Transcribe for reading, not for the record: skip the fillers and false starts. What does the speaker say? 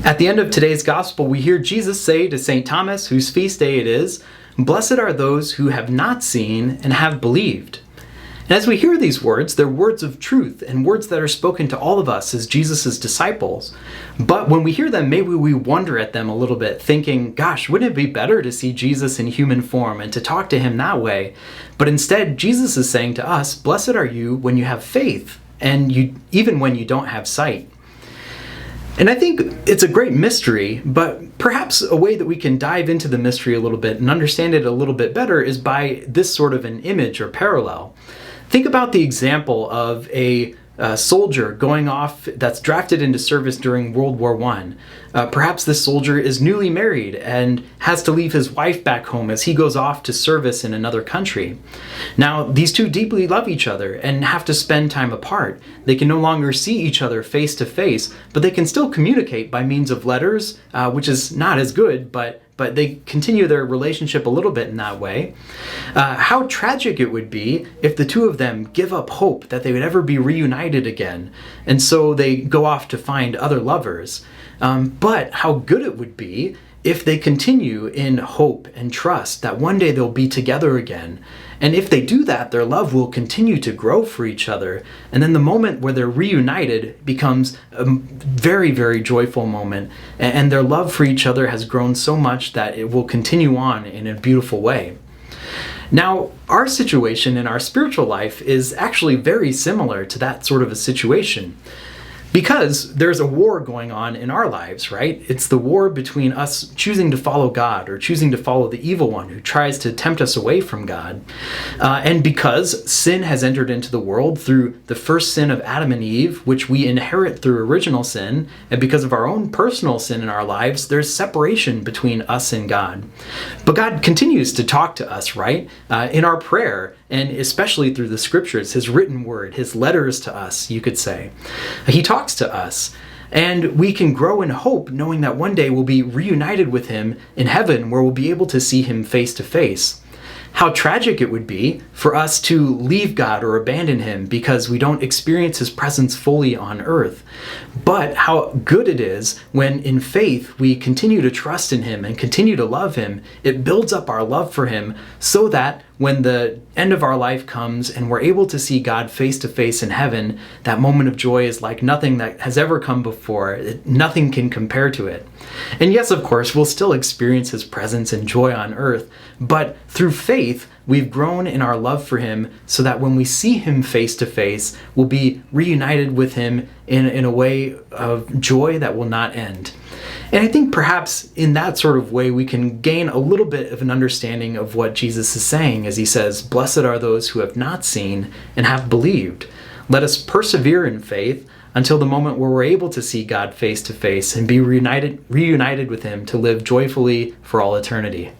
At the end of today's gospel, we hear Jesus say to St. Thomas, whose feast day it is, "Blessed are those who have not seen and have believed." And as we hear these words, they're words of truth and words that are spoken to all of us as Jesus' disciples. But when we hear them, maybe we wonder at them a little bit, thinking, gosh, wouldn't it be better to see Jesus in human form and to talk to him that way? But instead, Jesus is saying to us, blessed are you when you have faith, and even when you don't have sight. And I think it's a great mystery, but perhaps a way that we can dive into the mystery a little bit and understand it a little bit better is by this sort of an image or parallel. Think about the example of a soldier going off that's drafted into service during World War I. Perhaps this soldier is newly married and has to leave his wife back home as he goes off to service in another country. Now, these two deeply love each other and have to spend time apart. They can no longer see each other face to face, but they can still communicate by means of letters, which is not as good, but they continue their relationship a little bit in that way. How tragic it would be if the two of them give up hope that they would ever be reunited again, and so they go off to find other lovers. But how good it would be if they continue in hope and trust that one day they'll be together again. And if they do that, their love will continue to grow for each other. And then the moment where they're reunited becomes a very, very joyful moment. And their love for each other has grown so much that it will continue on in a beautiful way. Now, our situation in our spiritual life is actually very similar to that sort of a situation. Because there's a war going on in our lives, right? It's the war between us choosing to follow God or choosing to follow the evil one who tries to tempt us away from God. And because sin has entered into the world through the first sin of Adam and Eve, which we inherit through original sin, and because of our own personal sin in our lives, there's separation between us and God. But God continues to talk to us, right? In our prayer, and especially through the scriptures, his written word, his letters to us, you could say. He talks to us, and we can grow in hope knowing that one day we'll be reunited with him in heaven, where we'll be able to see him face to face. How tragic it would be for us to leave God or abandon him because we don't experience his presence fully on earth. But how good it is when in faith we continue to trust in him and continue to love him. It builds up our love for him so that when the end of our life comes and we're able to see God face to face in heaven, that moment of joy is like nothing that has ever come before. Nothing can compare to it. And yes, of course, we'll still experience his presence and joy on earth, but through faith, we've grown in our love for him so that when we see him face to face, we'll be reunited with him in a way of joy that will not end. And I think perhaps in that sort of way, we can gain a little bit of an understanding of what Jesus is saying as he says, "Blessed are those who have not seen and have believed." Let us persevere in faith until the moment where we're able to see God face to face and be reunited with him to live joyfully for all eternity.